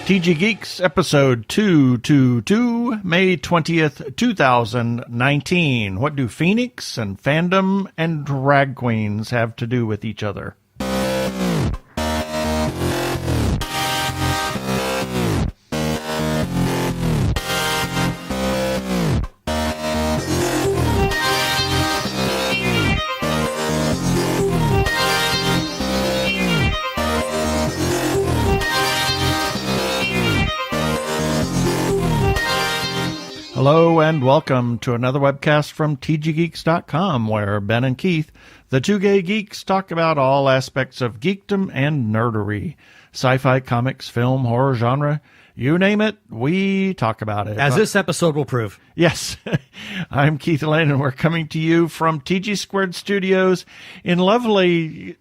TG Geeks, episode 222, May 20th, 2019. What do Phoenix and fandom and drag queens have to do with each other? Hello and welcome to another webcast from tggeeks.com, where Ben and Keith, the two gay geeks, talk about all aspects of geekdom and nerdery. Sci-fi, comics, film, horror genre, you name it, we talk about it. As this episode will prove. Yes. I'm Keith Lane, and we're coming to you from TG Squared Studios in lovely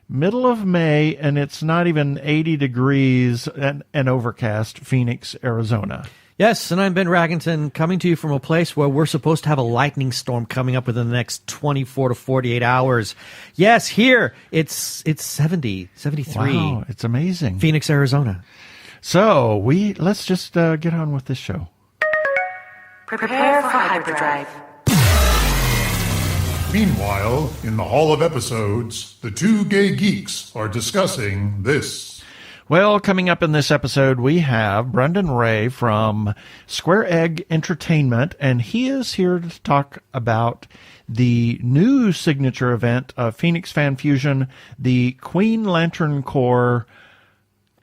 middle of May, and it's not even 80 degrees and overcast, Phoenix, Arizona. Yes, and I'm Ben Raggington, coming to you from a place where we're supposed to have a lightning storm coming up within the next 24 to 48 hours. Yes, here, it's 73. Wow, it's amazing. Phoenix, Arizona. So, let's just get on with this show. Prepare for hyperdrive. Meanwhile, in the Hall of Episodes, the two gay geeks are discussing this. Well, coming up in this episode, we have Brendan Ray from Square Egg Entertainment, and he is here to talk about the new signature event of Phoenix Fan Fusion, the Queen Lantern Corps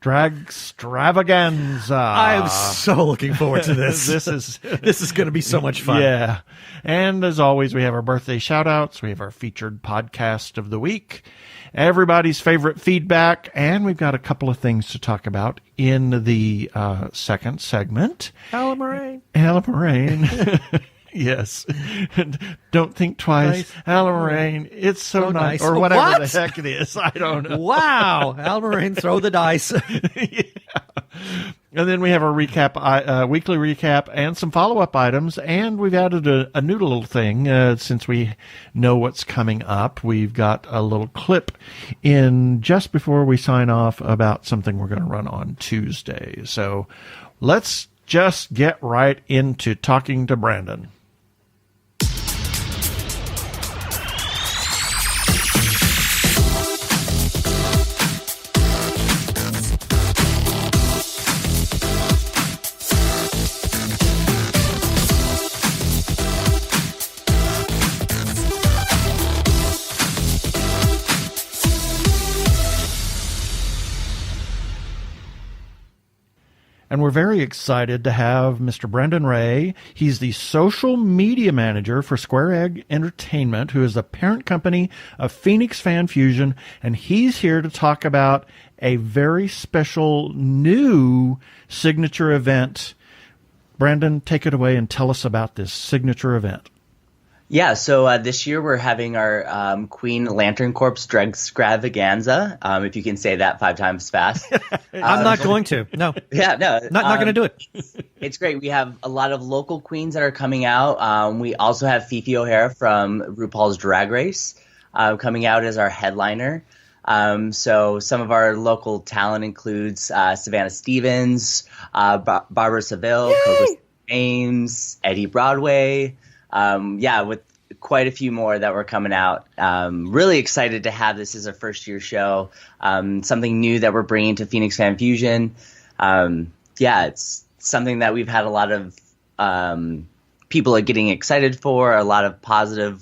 Drag Extravaganza. I'm so looking forward to this. This is going to be so much fun. Yeah. And as always, we have our birthday shout-outs. We have our featured podcast of the week, everybody's favorite feedback, and we've got a couple of things to talk about in the second segment. Alan Moraine. Yes. Don't think twice. Alan Moraine. It's so nice. Or whatever what? The heck it is. I don't know. Wow. Alan Moraine, throw the dice. Yeah. And then we have a recap, weekly recap, and some follow-up items. And we've added a new little thing since we know what's coming up. We've got a little clip in just before we sign off about something we're going to run on Tuesday. So let's just get right into talking to Brandon. And we're very excited to have Mr. Brendan Ray. He's the social media manager for Square Egg Entertainment, who is the parent company of Phoenix Fan Fusion. And he's here to talk about a very special new signature event. Brendan, take it away and tell us about this signature event. Yeah, so this year we're having our Queen Lantern Corps Drag Extravaganza, if you can say that 5 times fast. I'm not going to. No. Yeah, no. Not going to do it. It's great. We have a lot of local queens that are coming out. We also have Fifi O'Hara from RuPaul's Drag Race coming out as our headliner. So some of our local talent includes Savannah Stevens, Barbara Seville, Coco James, Eddie Broadway. With quite a few more that were coming out. Really excited to have this as our first year show. Something new that we're bringing to Phoenix Fan Fusion. It's something that we've had a lot of people are getting excited for, a lot of positive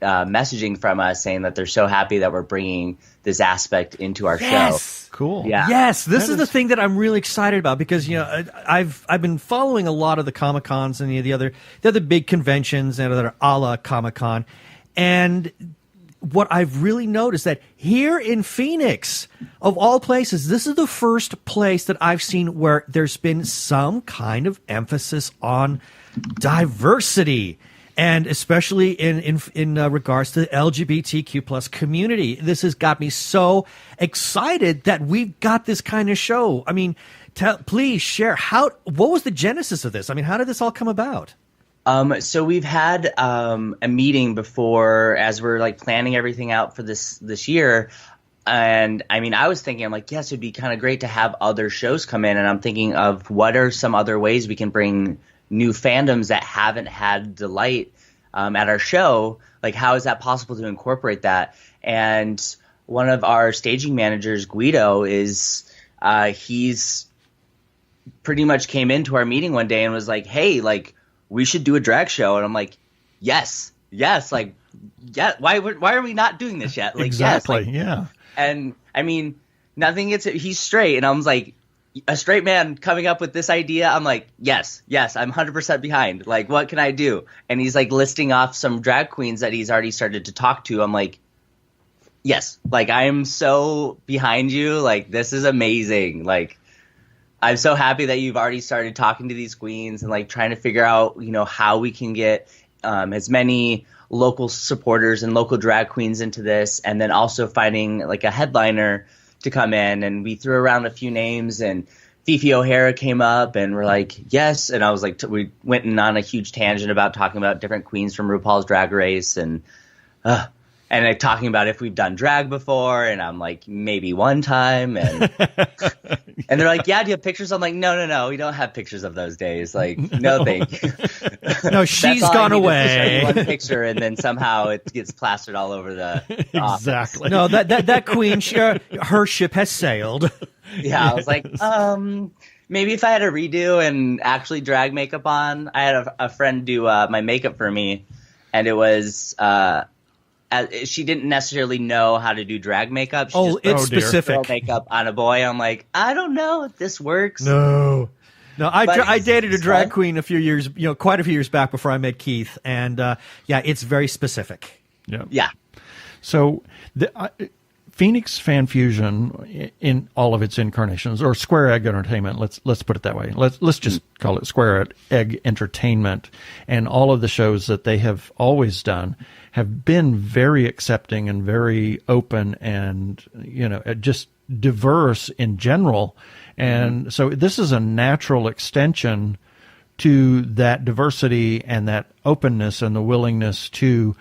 messaging from us saying that they're so happy that we're bringing this aspect into our show. Cool. Yeah. Yes, this is the thing that I'm really excited about because I've been following a lot of the Comic-Cons and the other big conventions that are a la Comic-Con, and what I've really noticed that here in Phoenix, of all places, this is the first place that I've seen where there's been some kind of emphasis on diversity. And especially in regards to the LGBTQ plus community. This has got me so excited that we've got this kind of show. I mean, please share what was the genesis of this? I mean, how did this all come about? So we've had a meeting before as we're like planning everything out for this year. And I mean, I was thinking, I'm like, yes, it'd be kind of great to have other shows come in. And I'm thinking of what are some other ways we can bring new fandoms that haven't had delight at our show. Like, how is that possible to incorporate that? And one of our staging managers, Guido, he's pretty much came into our meeting one day and was like, hey, like, we should do a drag show. And I'm like, yes, like, yeah. Why are we not doing this yet? Like, exactly. Yes, like, yeah. And I mean, he's straight. And I was like, a straight man coming up with this idea. I'm like, yes, I'm 100% behind. Like, what can I do? And he's like listing off some drag queens that he's already started to talk to. I'm like, yes, like, I am so behind you. Like, this is amazing. Like, I'm so happy that you've already started talking to these queens and like trying to figure out, how we can get as many local supporters and local drag queens into this, and then also finding like a headliner to come in. And we threw around a few names, and Fifi O'Hara came up, and we're like, yes. And I was like, we went on a huge tangent about talking about different queens from RuPaul's Drag Race, and like talking about if we've done drag before, and I'm like, maybe one time, and and they're like, yeah, do you have pictures? I'm like, no, we don't have pictures of those days. Like, no thank you. No, she's gone away. One picture, and then somehow it gets plastered all over the Exactly. No, that queen, her ship has sailed. Yeah, I was like, maybe if I had a redo and actually drag makeup on. I had a friend do my makeup for me, and it was she didn't necessarily know how to do drag makeup. She just it's specific. girl makeup on a boy. I'm like, I don't know if this works. No, I dated a drag queen quite a few years back before I met Keith, and it's very specific. Yeah. So Phoenix Fan Fusion, in all of its incarnations, or Square Egg Entertainment, let's put it that way. Let's just call it Square Egg Entertainment, and all of the shows that they have always done have been very accepting and very open, and just diverse in general. And so this is a natural extension to that diversity and that openness and the willingness to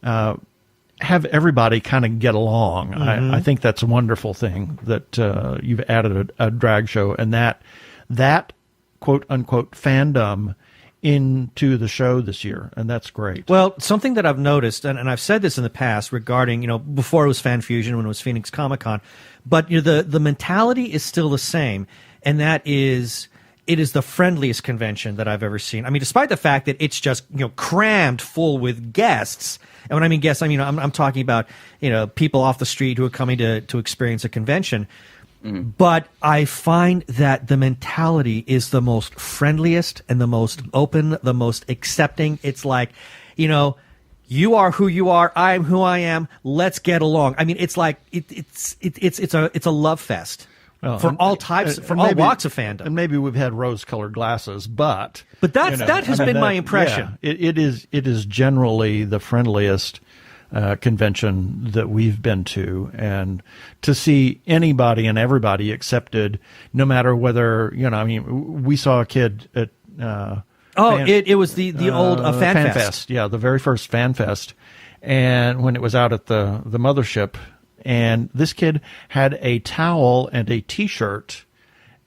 have everybody kind of get along. I think that's a wonderful thing that you've added a drag show, and that quote unquote fandom into the show this year, and that's great. Well, something that I've noticed, and I've said this in the past regarding, before it was Fan Fusion, when it was Phoenix Comicon, but the mentality is still the same, and that is, it is the friendliest convention that I've ever seen. I mean, despite the fact that it's just crammed full with guests. And when I mean guests, I mean I'm talking about people off the street who are coming to experience a convention. But I find that the mentality is the most friendliest and the most open, the most accepting. It's like, you are who you are, I am who I am. Let's get along. I mean, it's like it's a love fest. Well, for all types, for all walks of fandom. And maybe we've had rose-colored glasses, but that has been my impression. Yeah, it is generally the friendliest convention that we've been to, and to see anybody and everybody accepted, no matter whether we saw a kid at it was the old Fan Fest. Yeah, the very first Fan Fest, and when it was out at the mothership. And this kid had a towel and a T-shirt,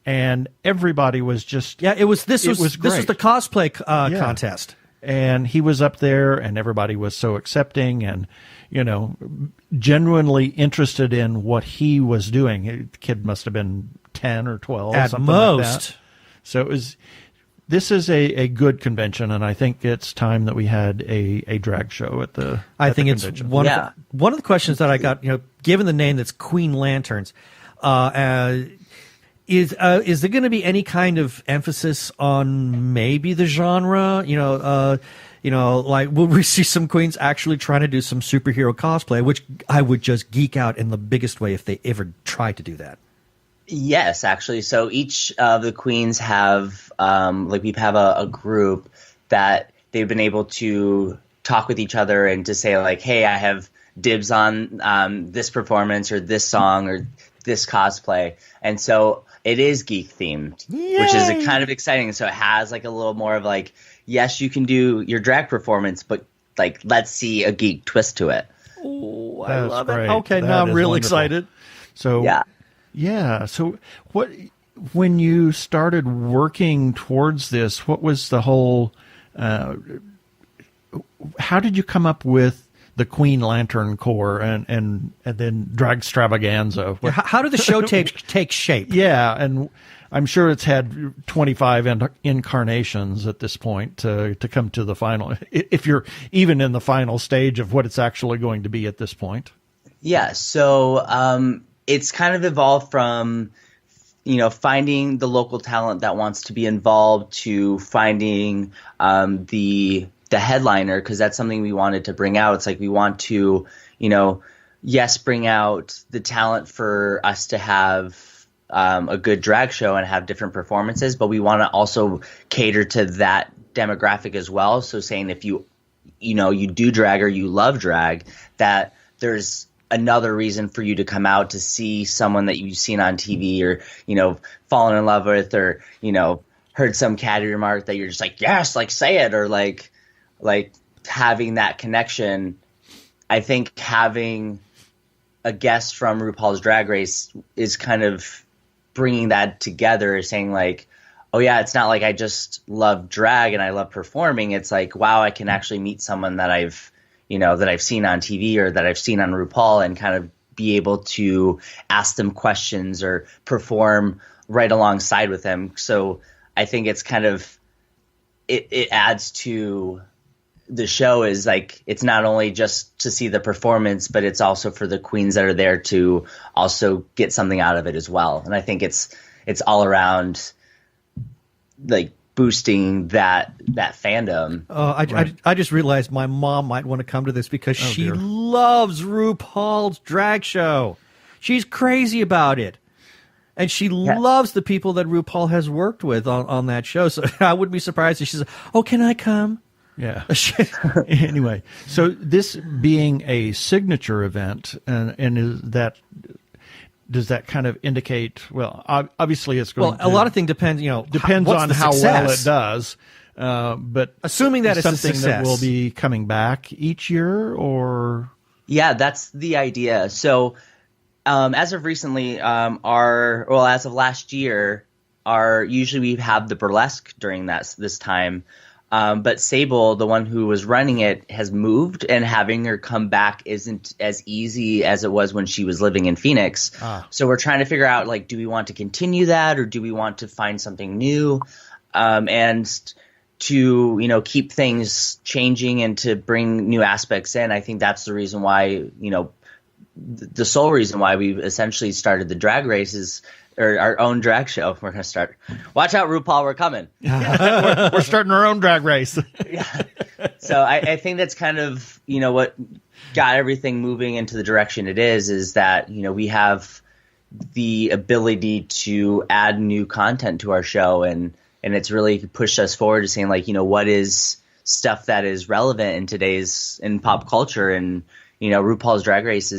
and everybody was just This was the cosplay contest, and he was up there, and everybody was so accepting and genuinely interested in what he was doing. The kid must have been 10 or 12 at something most. Like that. So it was. This is a good convention, and I think it's time that we had a drag show at the. I think it's one of the questions that I got. Given the name that's Queen Lanterns, is there going to be any kind of emphasis on maybe the genre? Like will we see some queens actually trying to do some superhero cosplay? Which I would just geek out in the biggest way if they ever tried to do that. Yes, actually. So each of the queens have, we have a group that they've been able to talk with each other and to say like, hey, I have dibs on this performance or this song or this cosplay. And so it is geek themed, which is kind of exciting. So it has like a little more of like, yes, you can do your drag performance, but like, let's see a geek twist to it. Oh, Oh, I That's love great. it. Okay, That now I'm is real wonderful. excited. So yeah. So when you started working towards this, what was the whole? How did you come up with the Queen Lantern Corps and then Dragstravaganza? How did the show take shape? Yeah, and I'm sure it's had 25 incarnations at this point to come to the final. If you're even in the final stage of what it's actually going to be at this point. Yeah, so it's kind of evolved from, finding the local talent that wants to be involved to finding the headliner, because that's something we wanted to bring out. It's like we want to, yes, bring out the talent for us to have a good drag show and have different performances, but we want to also cater to that demographic as well. So saying if you do drag or you love drag, that there's another reason for you to come out to see someone that you've seen on TV or, fallen in love with, or, heard some catty remark that you're just like, yes, like say it, or like having that connection. I think having a guest from RuPaul's Drag Race is kind of bringing that together, saying like, oh yeah, it's not like I just love drag and I love performing. It's like, wow, I can actually meet someone that I've seen on TV or that I've seen on RuPaul, and kind of be able to ask them questions or perform right alongside with them. So I think it's kind of, it adds to the show, is like, it's not only just to see the performance, but it's also for the queens that are there to also get something out of it as well. And I think it's all around like boosting that fandom. I just realized my mom might want to come to this because she loves RuPaul's drag show. She's crazy about it. And she loves the people that RuPaul has worked with on that show. So I wouldn't be surprised if she says, oh, can I come? Yeah. Anyway, so this being a signature event, and does that kind of indicate? Well, obviously it's going. Well, a lot of things depends. Depends on how well it does. But assuming that it's something a success, that will be coming back each year, or that's the idea. So, as of recently, as of last year, usually we have the burlesque during this time. But Sable, the one who was running it, has moved, and having her come back isn't as easy as it was when she was living in Phoenix. So we're trying to figure out, like, do we want to continue that, or do we want to find something new? And to, keep things changing and to bring new aspects in. I think that's the reason why, the sole reason why we essentially started the drag race or our own drag show. We're going to start. Watch out, RuPaul, we're coming. we're starting our own drag race. Yeah. So I think that's kind of, what got everything moving into the direction it is that, we have the ability to add new content to our show. And it's really pushed us forward to saying, like, what is stuff that is relevant in pop culture. And, RuPaul's Drag Race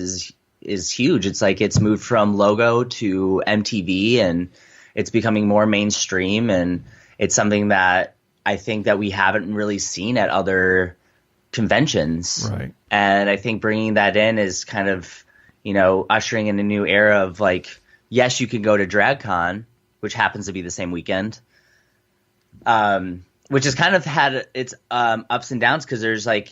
is huge. It's like it's moved from logo to MTV, and it's becoming more mainstream, and it's something that I think that we haven't really seen at other conventions. Right. And I think bringing that in is kind of, ushering in a new era of, like, yes, you can go to DragCon, which happens to be the same weekend, which has kind of had its ups and downs, because there's, like,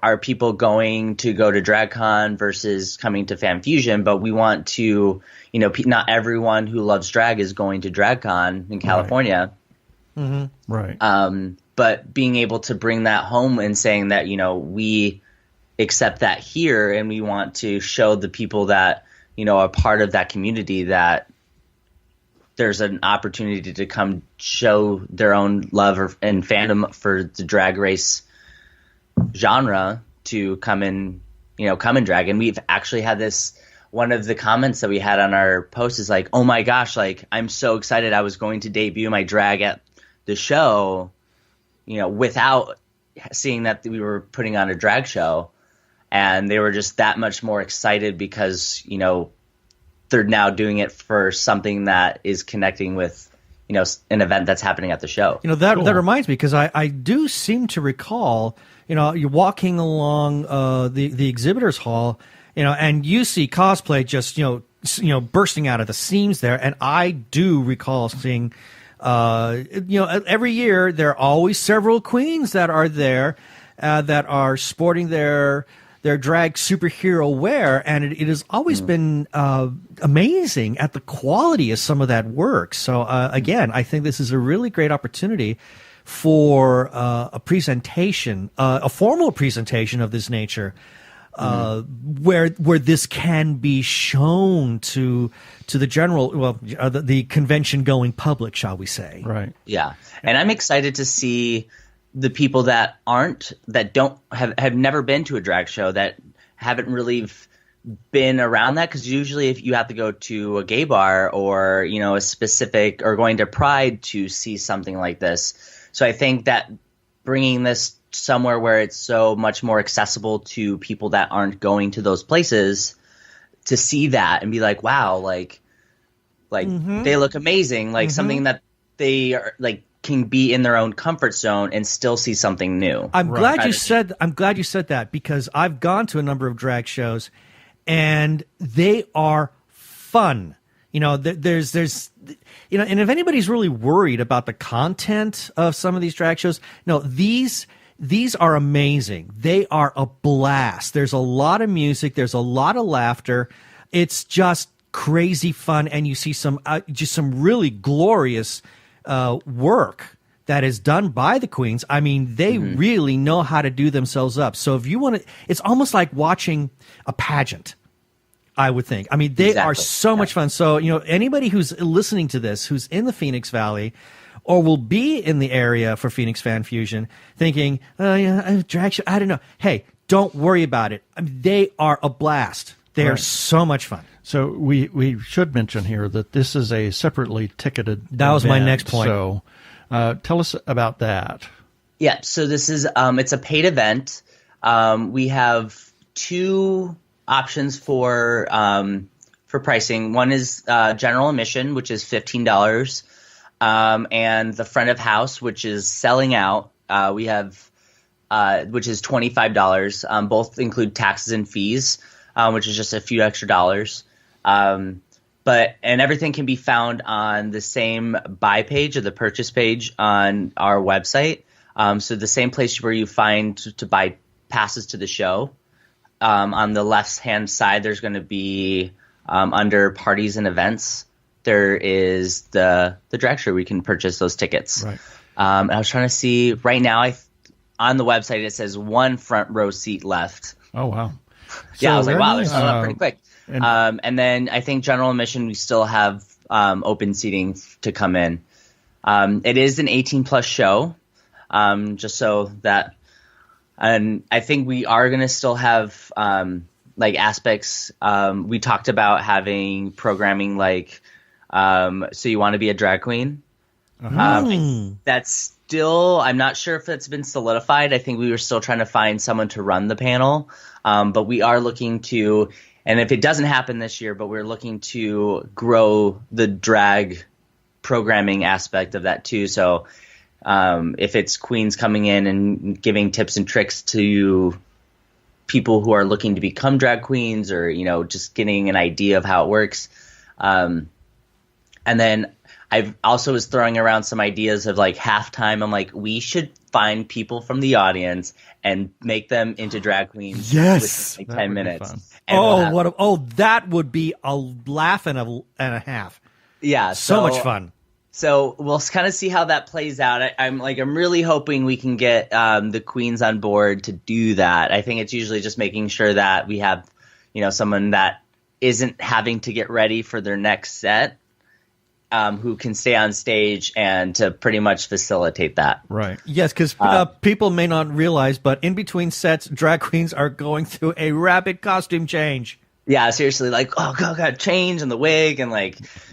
are people going to go to DragCon versus coming to Fan Fusion? But we want to, not everyone who loves drag is going to DragCon in California. Right. Mm-hmm. Right. But being able to bring that home and saying that, we accept that here, and we want to show the people that, are part of that community that there's an opportunity to come show their own love and fandom for the drag race genre, to come and drag. And we've actually had this, one of the comments that we had on our post is like, oh my gosh, like, I'm so excited. I was going to debut my drag at the show, without seeing that we were putting on a drag show. And they were just that much more excited because, they're now doing it for something that is connecting with, an event that's happening at the show. That reminds me, because I do seem to recall, you're walking along the exhibitors hall, and you see cosplay just bursting out of the seams there. And I do recall seeing, every year there are always several queens that are there that are sporting their drag superhero wear, and it has always been amazing at the quality of some of that work. So again, I think this is a really great opportunity for a presentation, a formal presentation of this nature, where this can be shown to the general, the convention going public, shall we say? Right. Yeah, and I'm excited to see the people that have never been to a drag show, that haven't really been around that, because usually if you have to go to a gay bar or a specific, or going to Pride to see something like this. So I think that bringing this somewhere where it's so much more accessible to people that aren't going to those places to see that and be like, wow, like they look amazing, like something that they are like can be in their own comfort zone and still see something new. I'm glad you said that, because I've gone to a number of drag shows and they are fun. There's and if anybody's really worried about the content of some of these drag shows, no, these are amazing. They are a blast. There's a lot of music. There's a lot of laughter. It's just crazy fun, and you see some really glorious work that is done by the queens. I mean, they really know how to do themselves up. So if you want to, it's almost like watching a pageant, I would think. I mean, they are so much fun. So, anybody who's listening to this, who's in the Phoenix Valley or will be in the area for Phoenix Fan Fusion thinking, drag show, I don't know. Hey, don't worry about it. I mean, they are a blast. They are so much fun. So we should mention here that this is a separately ticketed That was my next point. So tell us about that. Yeah, so this is it's a paid event. We have two options for pricing. One is general admission, which is $15, and the front of house, which is selling out. We have which is $25. Both include taxes and fees, which is just a few extra dollars. And everything can be found on the same buy page or the purchase page on our website. So the same place where you find to buy passes to the show. On the left-hand side, there's going to be under parties and events, there is the drag show where you can purchase those tickets. Right. And I was trying to see right now. On the website it says one front row seat left. Oh wow! Yeah, I was like, wow, they're selling out pretty quick. And then I think general admission, we still have open seating to come in. It is an 18+ show, just so that. And I think we are going to still have aspects. We talked about having programming like, so you want to be a drag queen. That's still, I'm not sure if that's been solidified. I think we were still trying to find someone to run the panel. But we are looking to, and if it doesn't happen this year, but we're looking to grow the drag programming aspect of that too. So if it's queens coming in and giving tips and tricks to people who are looking to become drag queens, or just getting an idea of how it works, and then I also was throwing around some ideas of like halftime. I'm like, we should find people from the audience and make them into drag queens. Yes, within 10 minutes. That would be a laugh and a half. Yeah, so much fun. So we'll kind of see how that plays out. I'm really hoping we can get the queens on board to do that. I think it's usually just making sure that we have, someone that isn't having to get ready for their next set, who can stay on stage and to pretty much facilitate that. Right. Yes, because people may not realize, but in between sets, drag queens are going through a rapid costume change. Yeah, seriously, got change and the wig and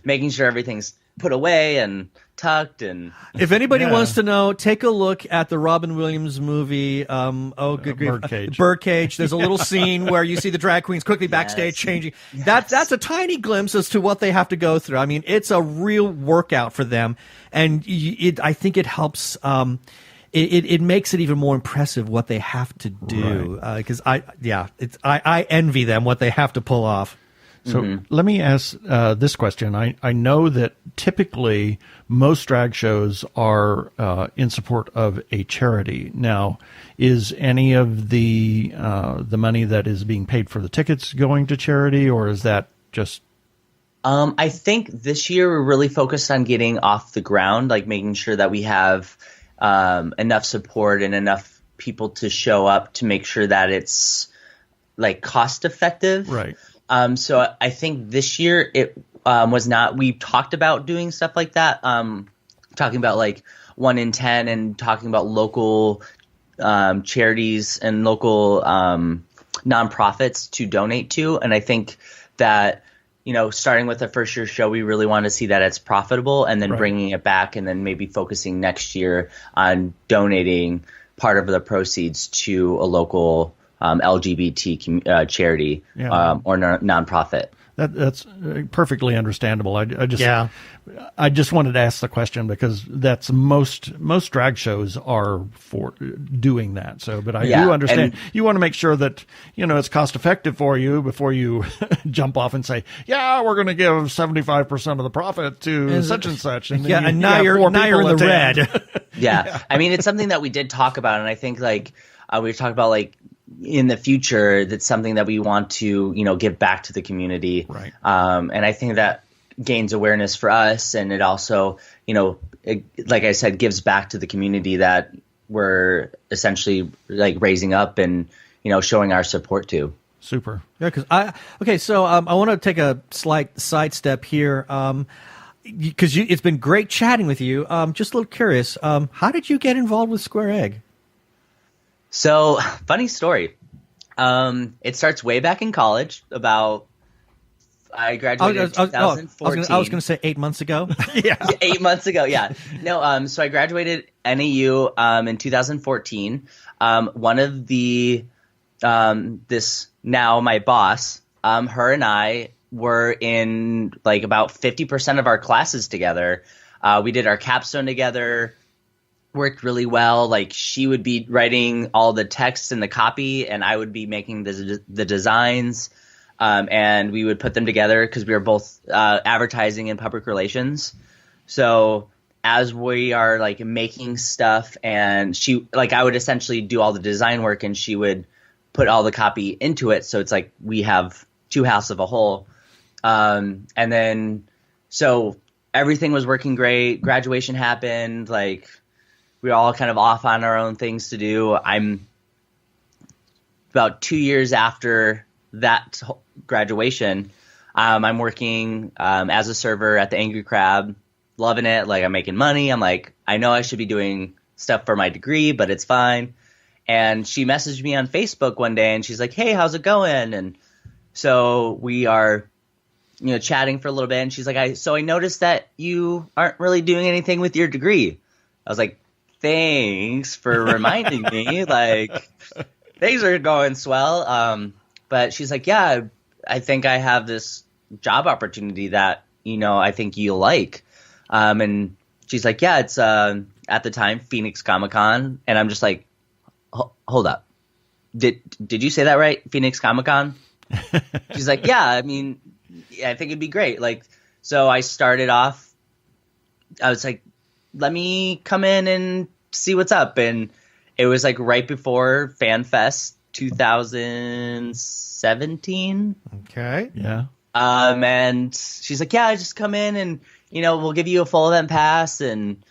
making sure everything's put away and tucked. And if anybody wants to know, take a look at the Robin Williams movie. Good grief, Birdcage. There's a little scene where you see the drag queens quickly backstage changing. Yes. That's a tiny glimpse as to what they have to go through. I mean, it's a real workout for them, and I think it helps. it makes it even more impressive what they have to do. Because I envy them what they have to pull off. So let me ask this question. I know that typically most drag shows are in support of a charity. Now, is any of the money that is being paid for the tickets going to charity, or is that just? I think this year we're really focused on getting off the ground, like making sure that we have enough support and enough people to show up to make sure that it's like cost effective. Right. So I think this year it was not. We talked about doing stuff like that, talking about like 1 in 10 and talking about local charities and local nonprofits to donate to. And I think that, starting with the first year show, we really want to see that it's profitable and then bringing it back and then maybe focusing next year on donating part of the proceeds to a local LGBT charity or nonprofit. That's perfectly understandable. I just wanted to ask the question because that's most drag shows are for doing that. So, but I do understand you want to make sure that it's cost effective for you before you jump off and say, we're going to give 75% of the profit to such and such. And then and now you're in the red. I mean, it's something that we did talk about, and I think like we talked about like in the future, that's something that we want to, give back to the community. Right. And I think that gains awareness for us. And it also, like I said, gives back to the community that we're essentially like raising up and, showing our support to. Super. Yeah. So I want to take a slight sidestep here. Because it's been great chatting with you. Just a little curious. How did you get involved with Square Egg? So, funny story. It starts way back in college. I graduated in 2014. I was going to say 8 months ago. 8 months ago, yeah. No, so I graduated NAU in 2014. One of my boss, her and I were in like about 50% of our classes together. We did our capstone together. Worked really well. Like she would be writing all the text and the copy, and I would be making the designs, and we would put them together because we were both advertising and public relations. So as we are like making stuff, and I would essentially do all the design work, and she would put all the copy into it. So it's like we have two halves of a whole. And then so everything was working great. Graduation happened. Like we were all kind of off on our own things to do. I'm about 2 years after that graduation. I'm working as a server at the Angry Crab, loving it. Like I'm making money. I'm like, I know I should be doing stuff for my degree, but it's fine. And she messaged me on Facebook one day and she's like, hey, how's it going? And so we are, chatting for a little bit. And she's like, I noticed that you aren't really doing anything with your degree. I was like, thanks for reminding me. Like things are going swell. But she's like, yeah, I think I have this job opportunity that, I think you'll like. And she's like, yeah, it's at the time Phoenix Comicon. And I'm just like, hold up. Did you say that right? Phoenix Comicon? She's like, yeah, I mean, I think it'd be great. Like, so I started off, I was like, let me come in and see what's up. And it was like right before FanFest 2017. Okay. Yeah. And she's like, yeah, just come in and, we'll give you a full event pass and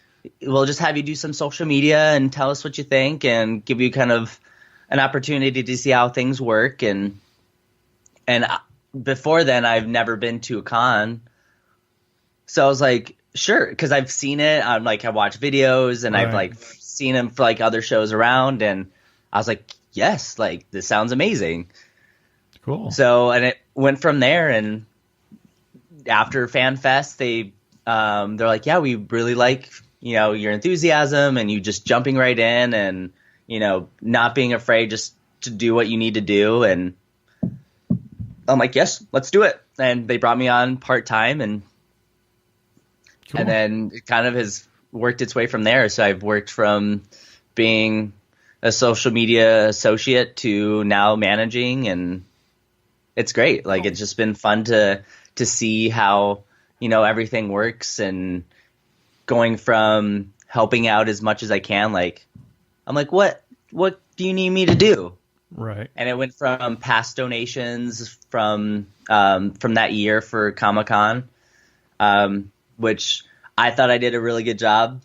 we'll just have you do some social media and tell us what you think and give you kind of an opportunity to see how things work. And before then I've never been to a con. So I was like, sure. Cause I've seen it. I watch videos and I've like seen them for like other shows around. And I was like, yes, like this sounds amazing. Cool. So, and it went from there. And after FanFest, they're like, yeah, we really like, your enthusiasm and you just jumping right in and, not being afraid just to do what you need to do. And I'm like, yes, let's do it. And they brought me on part-time and then it kind of has worked its way from there. So I've worked from being a social media associate to now managing, and it's great. Like, it's just been fun to see how, everything works, and going from helping out as much as I can. Like, I'm like, what do you need me to do? Right. And it went from past donations from that year for Comic-Con, which I thought I did a really good job.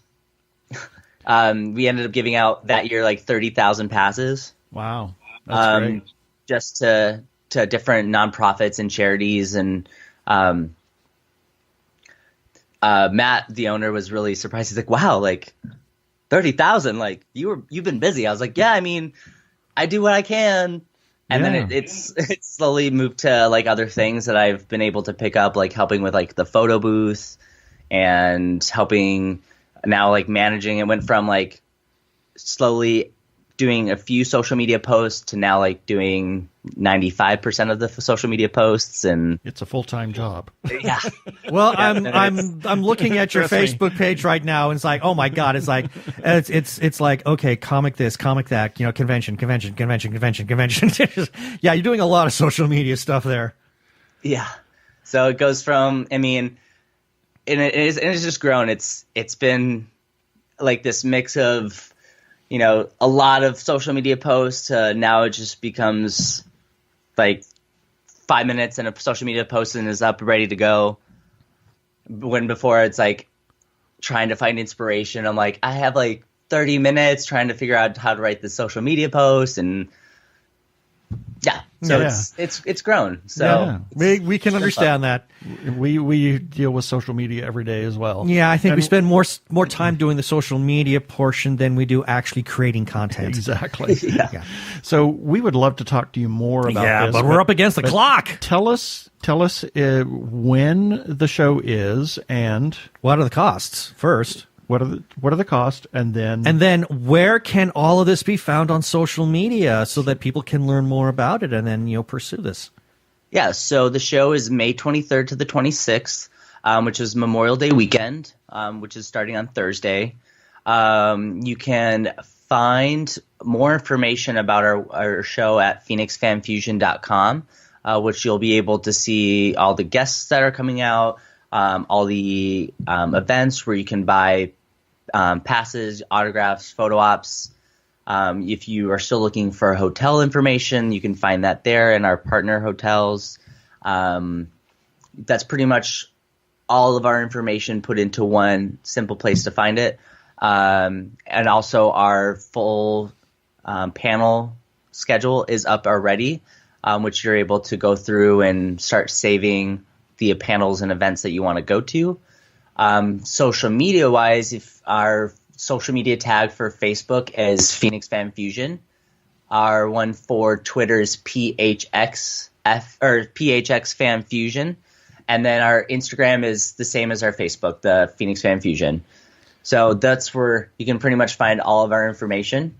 We ended up giving out that year like 30,000 passes. Wow. That's great. Just to different nonprofits and charities. And Matt, the owner, was really surprised. He's like, wow, like 30,000, like you've been busy. I was like, yeah, I mean, I do what I can. And then it's slowly moved to like other things that I've been able to pick up, like helping with like the photo booth and helping now like managing. It went from like slowly doing a few social media posts to now like doing 95% of the social media posts, and it's a full-time job. Yeah. Well, I'm looking at your Trust me. Facebook page right now, and it's like, oh my god, it's like it's like, okay, comic this, comic that, convention. Yeah, you're doing a lot of social media stuff there. Yeah. So it goes from, I mean, and it's just grown. It's been like this mix of, a lot of social media posts. Now it just becomes like 5 minutes and a social media post and is up, ready to go. When before it's like trying to find inspiration. I'm like, I have like 30 minutes trying to figure out how to write this social media post, and it's grown. So we can understand that. We deal with social media every day as well. Yeah, I think we spend more time doing the social media portion than we do actually creating content. Exactly. Yeah. So we would love to talk to you more about this. But we're up against the clock. Tell us when the show is, and What are the costs first? what are the costs, and then where can all of this be found on social media so that people can learn more about it and then pursue this? Yeah, so the show is May 23rd to the 26th, which is Memorial Day weekend, which is starting on Thursday. You can find more information about our show at phoenixfanfusion.com, which you'll be able to see all the guests that are coming out, all the events where you can buy passes, autographs, photo ops. If you are still looking for hotel information, you can find that there in our partner hotels. That's pretty much all of our information put into one simple place to find it. And also our full panel schedule is up already, which you're able to go through and start saving the panels and events that you want to go to. Social media wise, if our social media tag for Facebook is Phoenix Fan Fusion, our one for Twitter is PHXFF or PHX Fan Fusion, and then our Instagram is the same as our Facebook, the Phoenix Fan Fusion. So that's where you can pretty much find all of our information.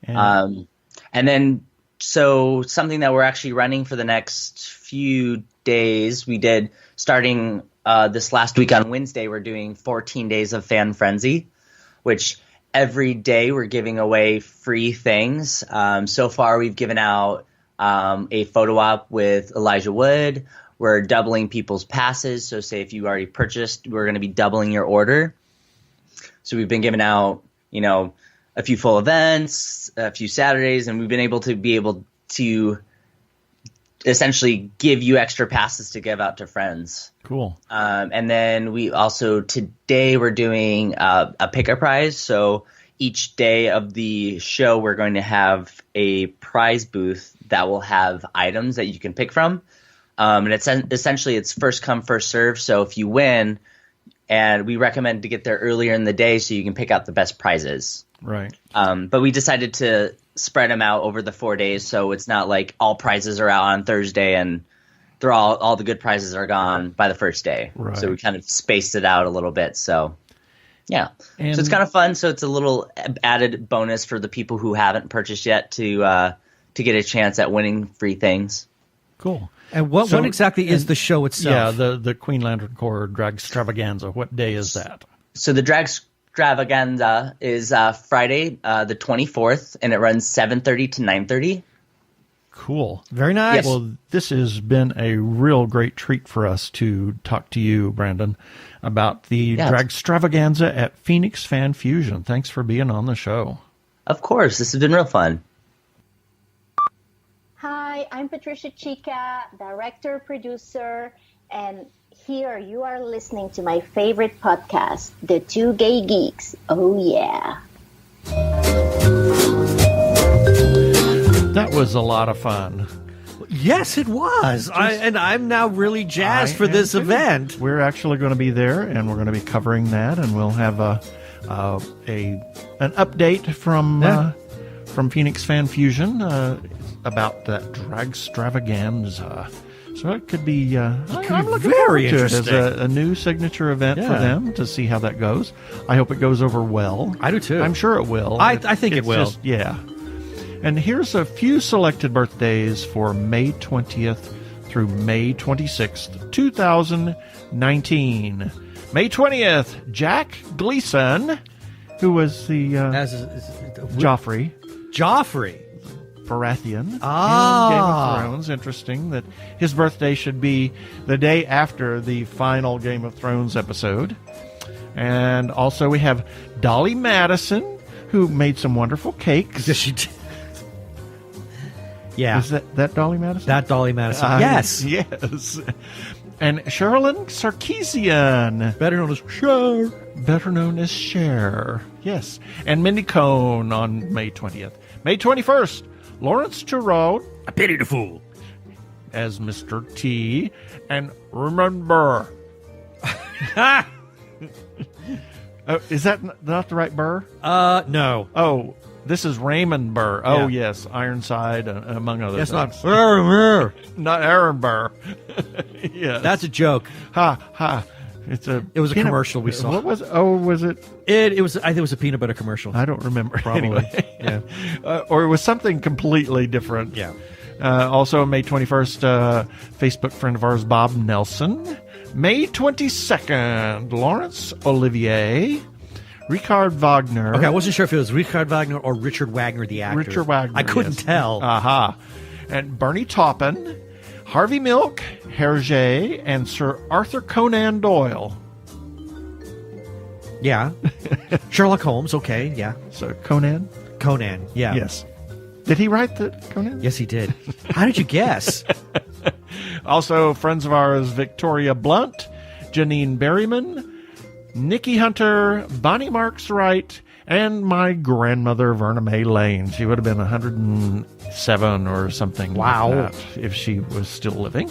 And then, so something that we're actually running for the next few days, we did starting this last week on Wednesday, we're doing 14 days of Fan Frenzy, which every day we're giving away free things. So far, we've given out a photo op with Elijah Wood. We're doubling people's passes. So say if you already purchased, we're going to be doubling your order. So we've been giving out, a few full events, a few Saturdays, and we've been able to essentially give you extra passes to give out to friends. Cool. And then we also, today we're doing a picker prize. So each day of the show, we're going to have a prize booth that will have items that you can pick from. And it's essentially it's first come, first serve. So if you win, and we recommend to get there earlier in the day so you can pick out the best prizes. Right. But we decided to spread them out over the 4 days, so it's not like all prizes are out on Thursday and they're all the good prizes are gone by the first day. Right. So we kind of spaced it out a little bit. So yeah, And so it's kind of fun. So it's a little added bonus for the people who haven't purchased yet to get a chance at winning free things. Cool. And when exactly is the show itself? Yeah, the Queen Lantern Corps Drag Extravaganza. What day is that? So the Drag Extravaganza is Friday, the 24th, and it runs 7:30 to 9:30. Cool. Very nice. Yes. Well, this has been a real great treat for us to talk to you, Brandon, about the Dragstravaganza at Phoenix Fan Fusion. Thanks for being on the show. Of course, this has been real fun. Hi, I'm Patricia Chica, director, producer, and here you are listening to my favorite podcast, The Two Gay Geeks. Oh, yeah. That was a lot of fun. Yes, it was. I'm now really jazzed for this event. We're actually going to be there, and we're going to be covering that, and we'll have an update from Phoenix Fan Fusion about that Dragstravaganza. So it could be. I'm looking forward to it as a new signature event for them to see how that goes. I hope it goes over well. I do too. I'm sure it will. I think it will. Yeah. And here's a few selected birthdays for May 20th through May 26th, 2019. May 20th, Jack Gleason, who was the Joffrey Baratheon in Game of Thrones. Interesting that his birthday should be the day after the final Game of Thrones episode. And also we have Dolly Madison, who made some wonderful cakes. Yes, she did. Yeah. Is that Dolly Madison? That Dolly Madison. Yes. Yes. And Sherilyn Sarkeesian. Better known as Cher. Better known as Cher. Yes. And Mindy Cohn on May 20th. May 21st, Lawrence Turod. I pity the fool. As Mr. T. And remember. Is that not the right Burr? No. Oh, this is Raymond Burr. Oh, yes. Ironside, among other things. That's not Not Aaron Burr. Yes. That's a joke. Ha, ha. It was a commercial we saw. What was it? Oh, was it? It was. I think it was a peanut butter commercial. I don't remember. Probably. Anyway. Yeah. Or it was something completely different. Yeah. Also, May 21st, Facebook friend of ours, Bob Nelson. May 22nd, Laurence Olivier. Richard Wagner. Okay, I wasn't sure if it was Richard Wagner or Richard Wagner, the actor. Richard Wagner. I couldn't tell. Aha. And Bernie Taupin, Harvey Milk, Hergé, and Sir Arthur Conan Doyle. Yeah. Sherlock Holmes, okay, yeah. So Conan? Conan, yeah. Yes. Did he write the Conan? Yes, he did. How did you guess? Also, friends of ours, Victoria Blunt, Janine Berryman, Nikki Hunter, Bonnie Marks Wright, and my grandmother, Verna Mae Lane. She would have been 107 or something like that if she was still living.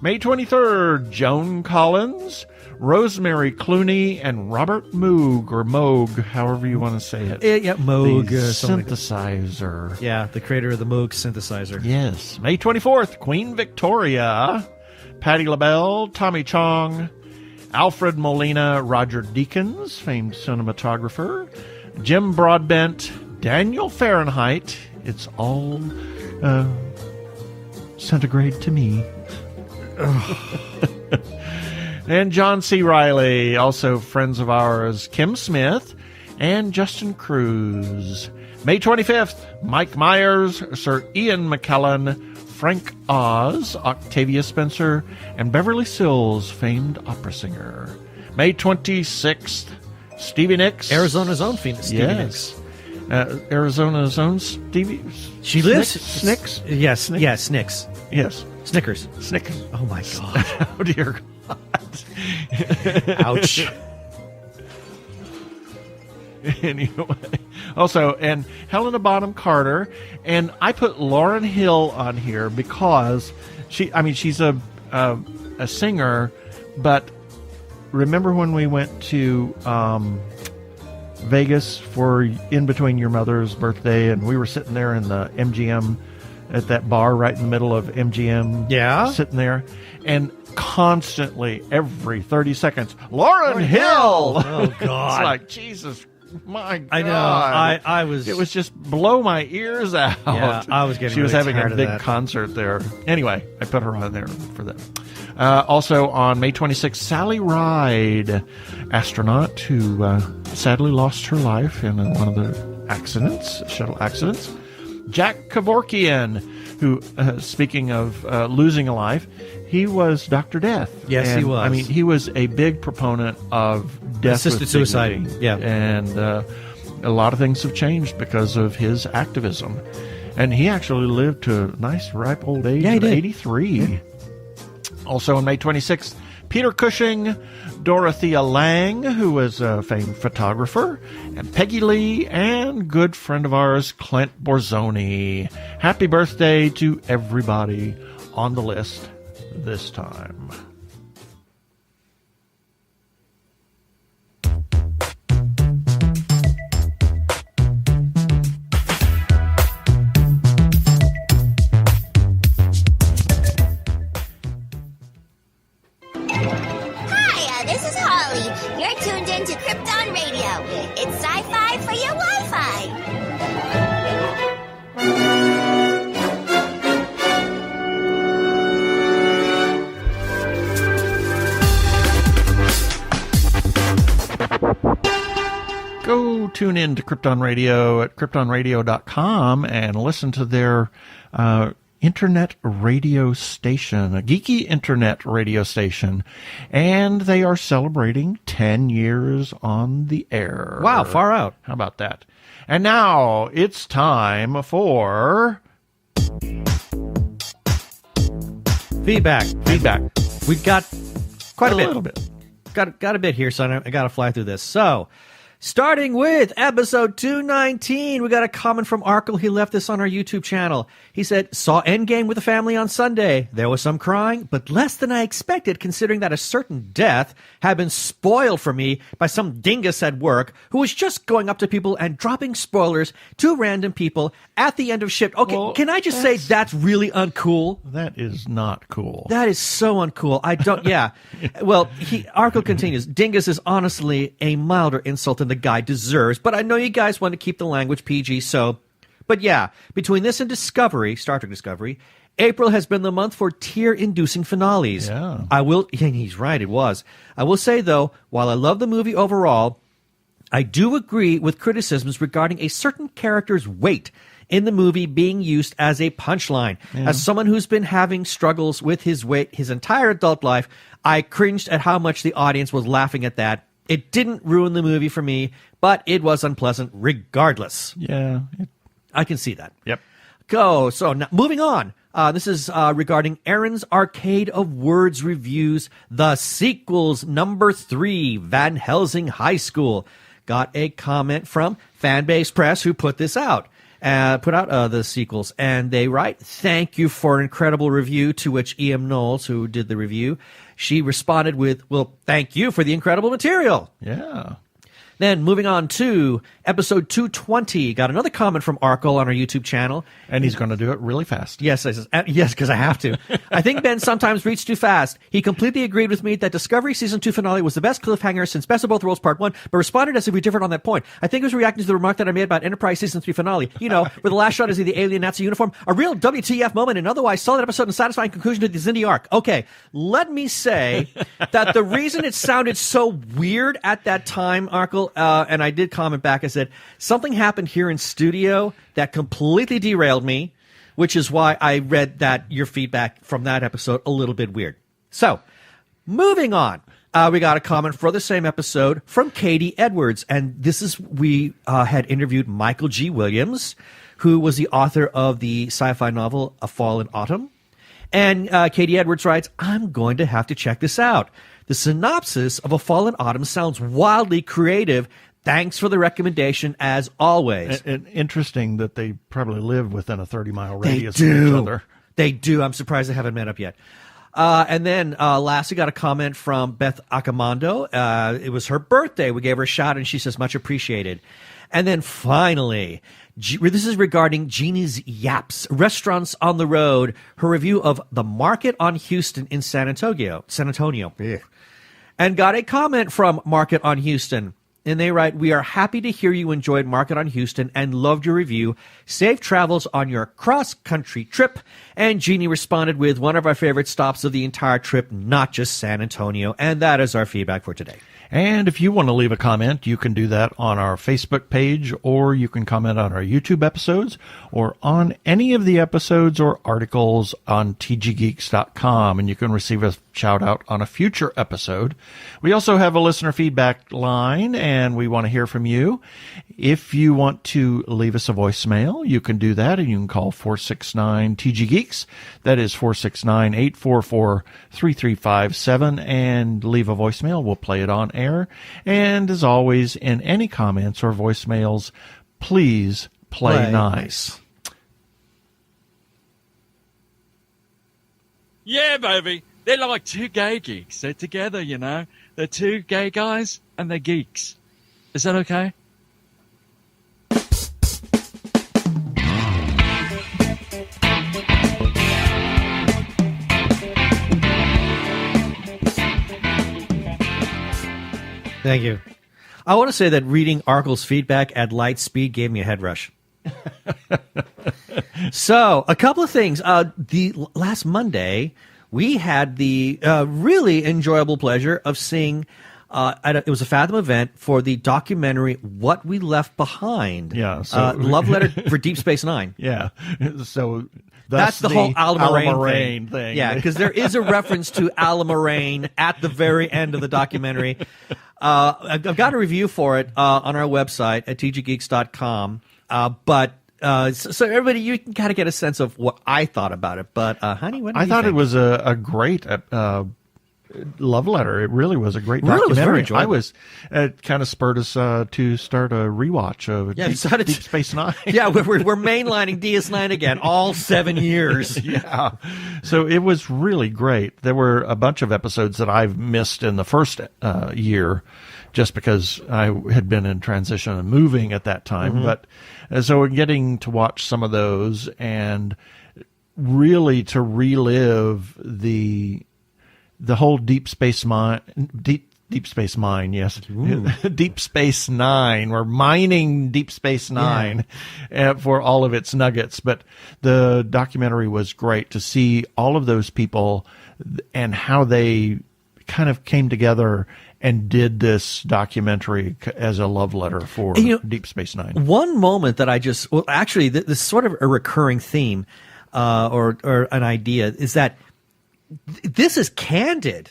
May 23rd, Joan Collins, Rosemary Clooney, and Robert Moog, or Moog, however you want to say it. Yeah, Moog. The synthesizer. Yeah, the creator of the Moog synthesizer. Yes. May 24th, Queen Victoria, Patti LaBelle, Tommy Chong, Alfred Molina, Roger Deakins, famed cinematographer, Jim Broadbent, Daniel Fahrenheit. It's all centigrade to me. And John C. Riley, also friends of ours, Kim Smith, and Justin Cruz. May 25th, Mike Myers, Sir Ian McKellen, Frank Oz, Octavia Spencer, and Beverly Sills, famed opera singer. May 26th, Stevie Nicks. Arizona's own Phoenix. Stevie Nicks. Arizona's own Stevie. She lives. Snicks? Yes. Snicks? Yes. Snicks. Yes. Snickers. Snickers. Oh my God. Oh dear God. Ouch. Anyway, also, and Helena Bonham Carter, and I put Lauryn Hill on here because she's a singer, but remember when we went to Vegas for In Between Your Mother's birthday, and we were sitting there in the MGM at that bar right in the middle of MGM, sitting there, and constantly every 30 seconds, Lauryn Hill. Oh God. It's like, Jesus My God. I know. I was. It was just blow my ears out. Yeah, I was getting She was really having tired a of big that. concert there. Anyway, I put her on there for that. Also on May 26th, Sally Ride, astronaut who sadly lost her life in one of the shuttle accidents. Jack Kevorkian, who, speaking of losing a life, he was Dr. Death. Yes, he And, was. I mean, he was a big proponent of death Assisted with suicide. dignity. Yeah. And a lot of things have changed because of his activism. And he actually lived to a nice, ripe old age Yeah, he of did. 83. Yeah. Also on May 26th, Peter Cushing, Dorothea Lange, who was a famed photographer, and Peggy Lee, and good friend of ours, Clint Borzoni. Happy birthday to everybody on the list this time. Hi, this is Holly. You're tuned in to Krypton Radio. It's sci-fi for your Wi-Fi. Go tune in to Krypton Radio at kryptonradio.com and listen to their internet radio station, a geeky internet radio station. And they are celebrating 10 years on the air. Wow, far out. How about that? And now it's time for Feedback. We've got quite a bit. little bit. Got a bit here, so I got to fly through this. So, starting with episode 219, we got a comment from Arkle. He left this on our YouTube channel. He said, saw Endgame with the family on Sunday. There was some crying, but less than I expected, considering that a certain death had been spoiled for me by some dingus at work who was just going up to people and dropping spoilers to random people at the end of shift. Okay, Well, can I just say that's really uncool? That is not cool. That is so uncool. I don't, yeah. Well, Arkle continues, dingus is honestly a milder insult than the guy deserves, but I know you guys want to keep the language PG, so. But yeah, between this and Discovery, Star Trek Discovery, April has been the month for tear-inducing finales. Yeah. He's right, it was. I will say, though, while I love the movie overall, I do agree with criticisms regarding a certain character's weight in the movie being used as a punchline. As someone who's been having struggles with his weight his entire adult life, I cringed at how much the audience was laughing at that. It didn't ruin the movie for me, but it was unpleasant regardless. Yeah. I can see that. Yep. So now, moving on. This is regarding Aaron's Arcade of Words reviews, the sequels, number 3, Van Helsing High School. Got a comment from Fanbase Press who put this out. Put out the sequels, and they write, thank you for an incredible review, to which E.M. Knowles, who did the review, she responded with, well, thank you for the incredible material. Yeah. Then moving on to episode 220, got another comment from Arkle on our YouTube channel. And he's going to do it really fast. Yes, yes, because I have to. I think Ben sometimes reached too fast. He completely agreed with me that Discovery Season 2 finale was the best cliffhanger since Best of Both Worlds Part 1, but responded as if we differed on that point. I think he was reacting to the remark that I made about Enterprise Season 3 finale. You know, where the last shot is the alien Nazi uniform. A real WTF moment, and otherwise solid episode and satisfying conclusion to the Xindi arc. Okay, let me say that the reason it sounded so weird at that time, Arkle, and I did comment back, I said, something happened here in studio that completely derailed me, which is why I read that your feedback from that episode a little bit weird. So, moving on. We got a comment for the same episode from Katie Edwards, and this is, we had interviewed Michael G. Williams, who was the author of the sci-fi novel A Fall in Autumn. And Katie Edwards writes, I'm going to have to check this out. The synopsis of A Fall in Autumn sounds wildly creative. Thanks for the recommendation, as always. And interesting that they probably live within a 30-mile radius They of each do. other. They do. I'm surprised they haven't met up yet. And then lastly, got a comment from Beth Acamando. It was her birthday. We gave her a shout, and she says, much appreciated. And then finally, this is regarding Jeannie's Yaps, Restaurants on the Road, her review of The Market on Houston in San Antonio. And got a comment from Market on Houston. And they write, "We are happy to hear you enjoyed Market on Houston and loved your review. Safe travels on your cross-country trip." And Jeannie responded with one of our favorite stops of the entire trip, not just San Antonio. And that is our feedback for today. And if you want to leave a comment, you can do that on our Facebook page, or you can comment on our YouTube episodes, or on any of the episodes or articles on tggeeks.com, and you can receive a shout out on a future episode. We also have a listener feedback line, and we want to hear from you. If you want to leave us a voicemail, you can do that, and you can call 469-TG-GEEKS. That is 469-844-3357, and leave a voicemail. We'll play it on air. And as always, in any comments or voicemails, please play nice. Yeah, baby. They're like two gay geeks. They're together, you know. They're two gay guys and they're geeks. Is that okay? Thank you. I want to say that reading Arkle's feedback at light speed gave me a head rush. So, a couple of things. The last Monday, we had the really enjoyable pleasure of seeing, it was a Fathom event for the documentary What We Left Behind. Yeah. So, Love Letter for Deep Space Nine. Yeah. So that's the whole Alamarain thing. Yeah, because there is a reference to Alamarain at the very end of the documentary. I've got a review for it on our website at tggeeks.com. So everybody, you can kind of get a sense of what I thought about it. But, honey, what do you think? I thought it was a great love letter. It really was a great Really, it was documentary. very enjoyable. It kind of spurred us to start a rewatch of Deep Space Nine. Yeah, we're mainlining DS9 again, all 7 years. Yeah. So it was really great. There were a bunch of episodes that I've missed in the first year just because I had been in transition and moving at that time. Mm-hmm. But so we're getting to watch some of those and really to relive the whole Deep Space Mine, Deep Space Mine, yes. Deep Space Nine. We're mining Deep Space Nine for all of its nuggets. But the documentary was great to see all of those people and how they kind of came together and did this documentary as a love letter for Deep Space Nine. One moment that this is sort of a recurring theme or an idea is that this is candid.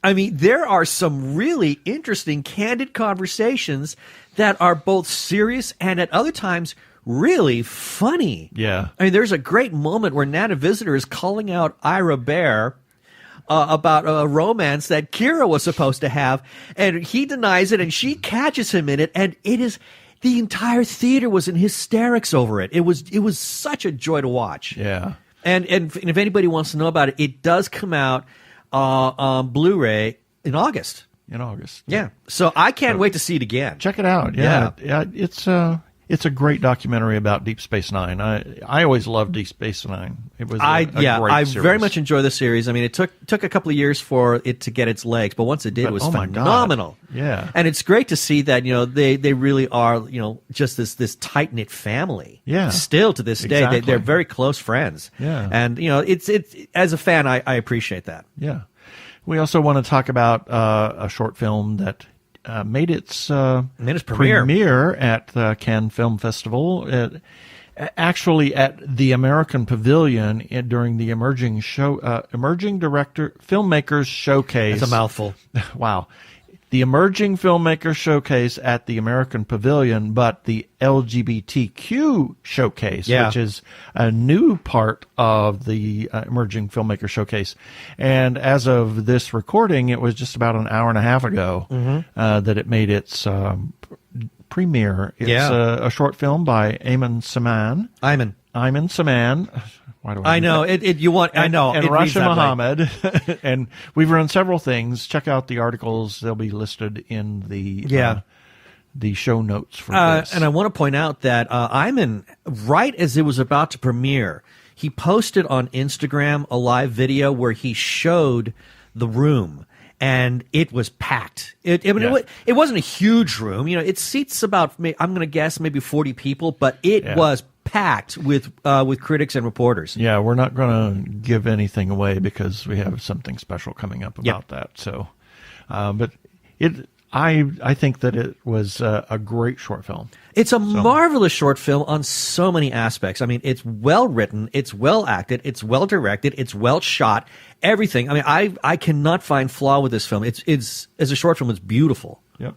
I mean, there are some really interesting, candid conversations that are both serious and at other times really funny. Yeah. I mean, there's a great moment where Nana Visitor is calling out Ira Bear about a romance that Kira was supposed to have, and he denies it, and she catches him in it, and it is the entire theater was in hysterics over it. It was such a joy to watch. Yeah. And if anybody wants to know about it, it does come out on Blu-ray in August. Yeah. So I can't wait to see it again. Check it out. Yeah. It's a great documentary about Deep Space Nine. I always loved Deep Space Nine. It was a great series. Very much enjoy the series. I mean, it took a couple of years for it to get its legs, but once it did, it was phenomenal. Yeah. And it's great to see that, they really are, just this tight-knit family. Yeah. Still to this day, they're very close friends. Yeah. And, it's as a fan, I appreciate that. Yeah. We also want to talk about a short film that made its premiere at the Cannes Film Festival. Actually, at the American Pavilion during the Emerging Filmmakers Showcase. It's a mouthful. Wow. The Emerging Filmmakers Showcase at the American Pavilion, but the LGBTQ Showcase, which is a new part of the Emerging Filmmaker Showcase. And as of this recording, it was just about an hour and a half ago that it made its premiere. It's a short film by Ayman Saman. Ayman Saman. Why do I know that? I know. And Rasha Muhammad. And we've run several things. Check out the articles. They'll be listed in the show notes for this. And I want to point out that Ayman, right as it was about to premiere, he posted on Instagram a live video where he showed the room. and it was packed. It wasn't a huge room. It seats about, I'm going to guess, maybe 40 people, but it was packed with critics and reporters. Yeah, we're not going to give anything away because we have something special coming up about that. So, but I think that it was a great short film. It's a marvelous short film on so many aspects. I mean, it's well written, it's well acted, it's well directed, it's well shot. Everything. I mean, I cannot find flaw with this film. It's as a short film, it's beautiful. Yep.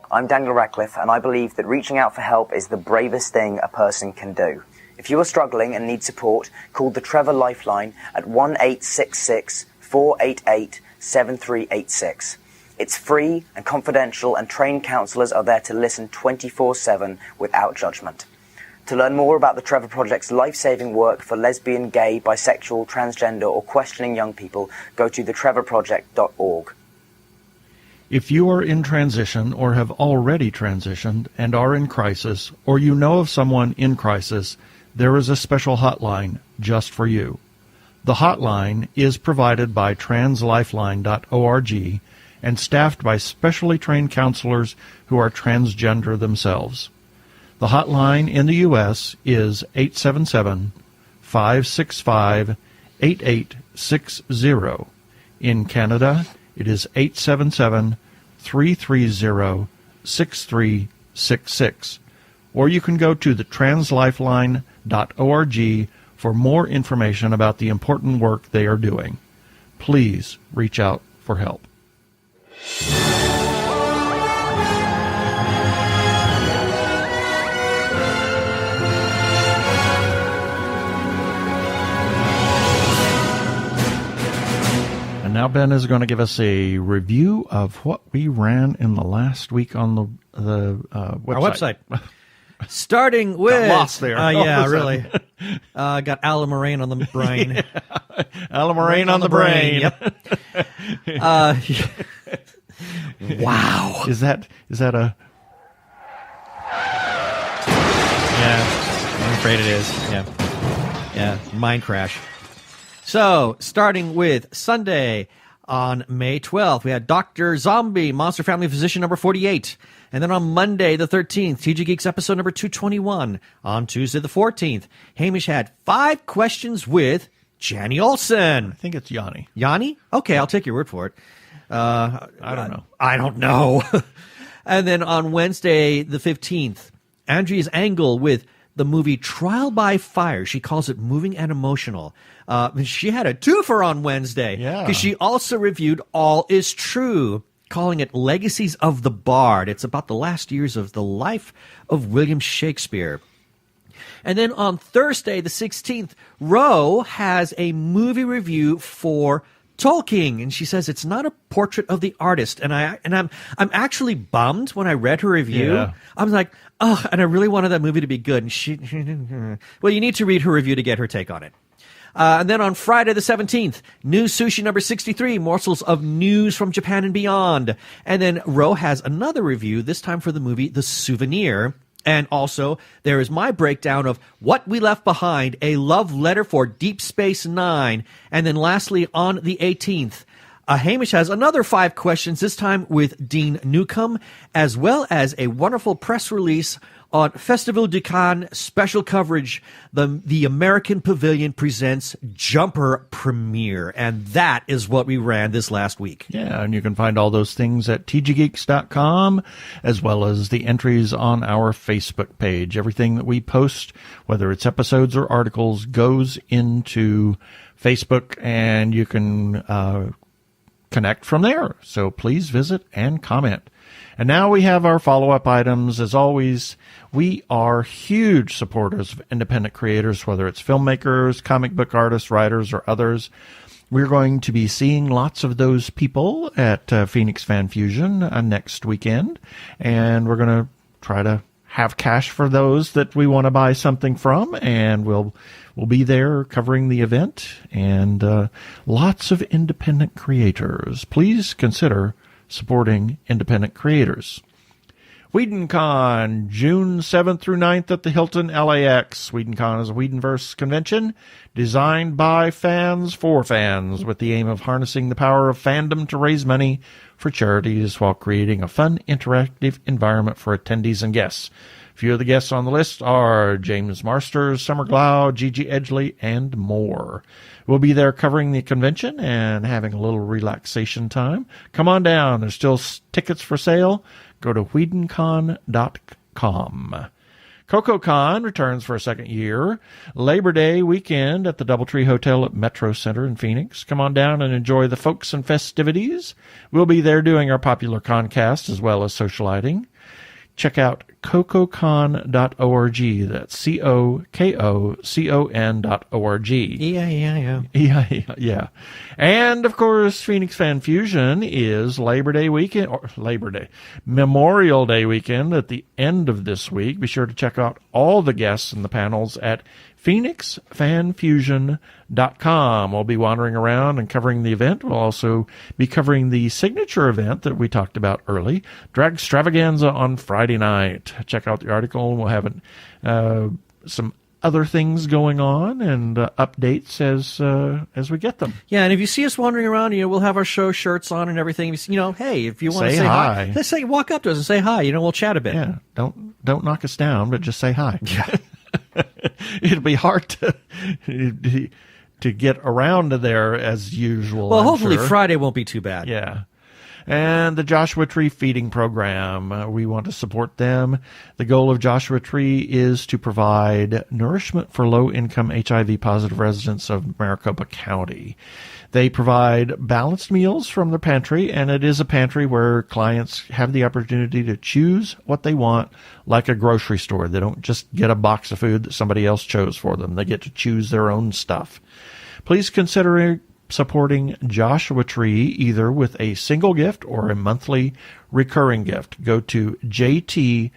I'm Daniel Radcliffe, and I believe that reaching out for help is the bravest thing a person can do. If you are struggling and need support, call the Trevor Lifeline at 1-866-488-7386. It's free and confidential, and trained counsellors are there to listen 24/7 without judgment. To learn more about the Trevor Project's life-saving work for lesbian, gay, bisexual, transgender, or questioning young people, go to thetrevorproject.org. If you are in transition or have already transitioned and are in crisis, or you know of someone in crisis, there is a special hotline just for you. The hotline is provided by translifeline.org and staffed by specially trained counselors who are transgender themselves. The hotline in the U.S. is 877-565-8860. In Canada, it is 877-330-6366. Or you can go to the translifeline.org for more information about the important work they are doing. Please reach out for help. And now Ben is going to give us a review of what we ran in the last week on the website. Our website. Starting with... Got lost there. Yeah, really. Got Alan Moraine on the brain. Alan Moraine on the brain. Yep. Wow. Is that a... Yeah, I'm afraid it is. Yeah, mind crash. So, starting with Sunday on May 12th, we had Dr. Zombie, Monster Family Physician number 48. And then on Monday the 13th, TG Geeks episode number 221. On Tuesday the 14th, Hamish had 5 questions with Janny Olsen. I think it's Yanni. Yanni? Okay, I'll take your word for it. I don't know. I don't know. And then on Wednesday the 15th, Andrea's Angle with the movie Trial by Fire. She calls it moving and emotional. She had a twofer on Wednesday because she also reviewed All Is True, calling it Legacies of the Bard. It's about the last years of the life of William Shakespeare. And then on Thursday, the 16th, Ro has a movie review for Tolkien, and she says it's not a portrait of the artist. And I'm actually bummed when I read her review. Yeah. I was like, oh, and I really wanted that movie to be good. And she well, you need to read her review to get her take on it. And then on Friday the 17th, News Sushi number 63, morsels of news from Japan and beyond. And then Ro has another review, this time for the movie The Souvenir. And also, there is my breakdown of What We Left Behind, a love letter for Deep Space Nine. And then lastly, on the 18th, Hamish has another 5 questions, this time with Dean Newcomb, as well as a wonderful press release on Festival du Cannes special coverage. The American Pavilion presents Jumper Premiere, and that is what we ran this last week. Yeah, and you can find all those things at tggeeks.com, as well as the entries on our Facebook page. Everything that we post, whether it's episodes or articles, goes into Facebook, and you can connect from there. So please visit and comment. And now we have our follow-up items. As always, we are huge supporters of independent creators, whether it's filmmakers, comic book artists, writers, or others. We're going to be seeing lots of those people at Phoenix Fan Fusion next weekend, and we're going to try to have cash for those that we want to buy something from, and we'll be there covering the event, and lots of independent creators. Please consider supporting independent creators. WhedonCon, June 7th through 9th at the Hilton LAX. WhedonCon is a Whedonverse convention designed by fans for fans with the aim of harnessing the power of fandom to raise money for charities while creating a fun, interactive environment for attendees and guests. A few of the guests on the list are James Marsters, Summer Glau, Gigi Edgley, and more. We'll be there covering the convention and having a little relaxation time. Come on down. There's still tickets for sale. Go to WhedonCon.com. CocoCon returns for a second year. Labor Day weekend at the Doubletree Hotel at Metro Center in Phoenix. Come on down and enjoy the folks and festivities. We'll be there doing our popular concast as well as socializing. Check out cococon.org. That's COKOCON.org. Yeah. And, of course, Phoenix Fan Fusion is Memorial Day weekend at the end of this week. Be sure to check out all the guests and the panels at PhoenixFanFusion.com. We'll be wandering around and covering the event. We'll also be covering the signature event that we talked about early, Drag Extravaganza on Friday night. Check out the article. We'll have some other things going on and updates as we get them. Yeah, and if you see us wandering around, we'll have our show shirts on and everything. Hey, if you want to say hi, let's walk up to us and say hi. We'll chat a bit. Yeah, don't knock us down, but just say hi. Yeah. It'll be hard to get around there as usual. Well, hopefully Friday won't be too bad. Yeah. And the Joshua Tree Feeding Program. We want to support them. The goal of Joshua Tree is to provide nourishment for low-income HIV-positive residents of Maricopa County. They provide balanced meals from their pantry, and it is a pantry where clients have the opportunity to choose what they want, like a grocery store. They don't just get a box of food that somebody else chose for them. They get to choose their own stuff. Please consider supporting Joshua Tree either with a single gift or a monthly recurring gift. Go to jtfp.org.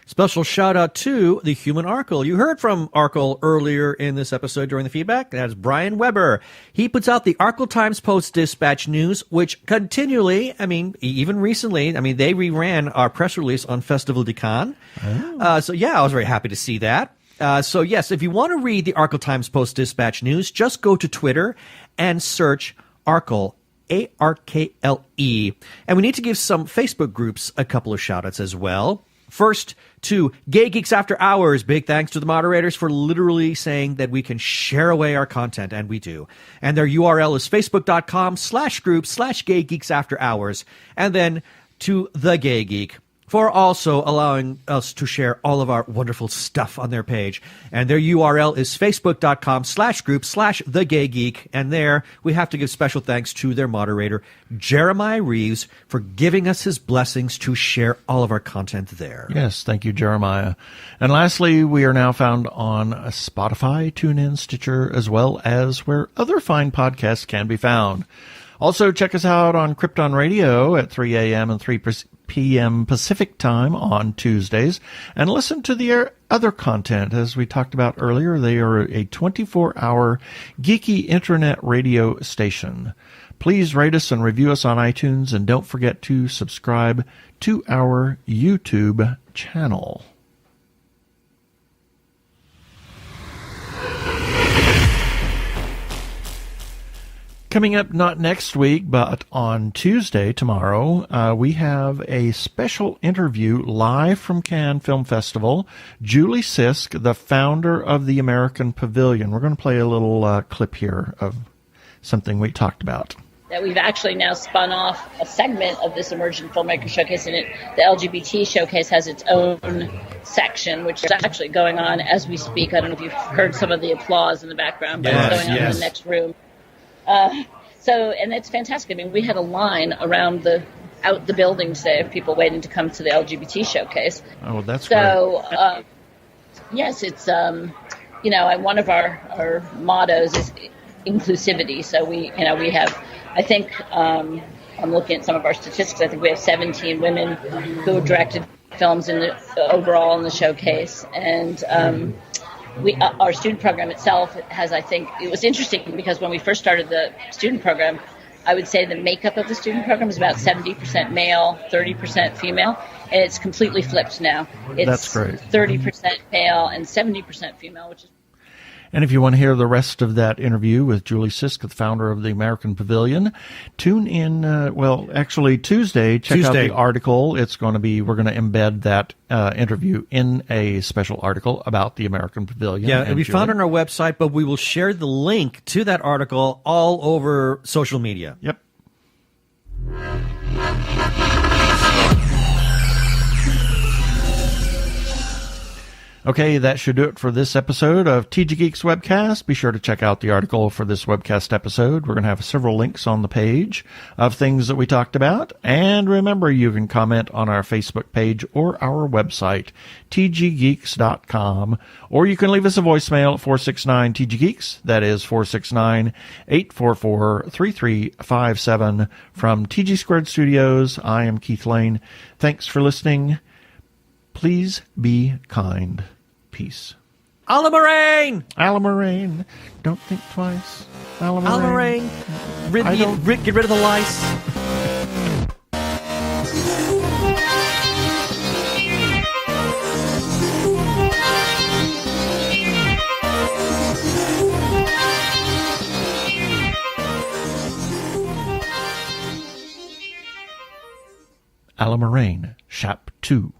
Special shout out to the Human Arkle. You heard from Arkle earlier in this episode during the feedback. That's Brian Weber. He puts out the Arkle Times Post-Dispatch News, which continually, even recently, they reran our press release on Festival de Cannes. Oh. I was very happy to see that. Yes, if you want to read the Arkle Times Post-Dispatch News, just go to Twitter and search Arkle, A-R-K-L-E. And we need to give some Facebook groups a couple of shout-outs as well. First, to Gay Geeks After Hours. Big thanks to the moderators for literally saying that we can share away our content, and we do. And their URL is facebook.com/group/Gay Geeks After Hours. And then to The Gay Geek for also allowing us to share all of our wonderful stuff on their page. And their URL is facebook.com/group/thegaygeek. And there we have to give special thanks to their moderator, Jeremiah Reeves, for giving us his blessings to share all of our content there. Yes, thank you, Jeremiah. And lastly, we are now found on Spotify, TuneIn, Stitcher, as well as where other fine podcasts can be found. Also, check us out on Krypton Radio at 3 a.m. and 3 p.m. Pacific time on Tuesdays, and listen to the other content. As we talked about earlier, they are a 24-hour geeky internet radio station. Please rate us and review us on iTunes, and don't forget to subscribe to our YouTube channel. Coming up, not next week, but on Tuesday, tomorrow, we have a special interview live from Cannes Film Festival. Julie Sisk, the founder of the American Pavilion. We're going to play a little clip here of something we talked about. That we've actually now spun off a segment of this Emerging Filmmaker Showcase, and the LGBT Showcase has its own section, which is actually going on as we speak. I don't know if you've heard some of the applause in the background, but it's going on in the next room. And it's fantastic. We had a line around the building today of people waiting to come to the LGBT Showcase. Oh, that's great. Yes, it's one of our mottos is inclusivity. So we have, I think, I'm looking at some of our statistics. I think we have 17 women who have directed films overall in the showcase, and our student program itself has, I think, it was interesting because when we first started the student program, I would say the makeup of the student program is about 70% male, 30% female, and it's completely flipped now. It's That's great. 30% male and 70% female, which is. And if you want to hear the rest of that interview with Julie Sisk, the founder of the American Pavilion, tune in, Tuesday. Check out the article. We're going to embed that interview in a special article about the American Pavilion. Yeah, it'll be found on our website, but we will share the link to that article all over social media. Yep. Okay, that should do it for this episode of TG Geeks Webcast. Be sure to check out the article for this webcast episode. We're going to have several links on the page of things that we talked about. And remember, you can comment on our Facebook page or our website, tggeeks.com. Or you can leave us a voicemail at 469-TG-GEEKS. That is 469-844-3357. From TG Squared Studios, I am Keith Lane. Thanks for listening. Please be kind. Peace. Alamarine! Alamarine. Don't think twice. Alamarine. Get rid of the lice. Alamarine, Shap 2.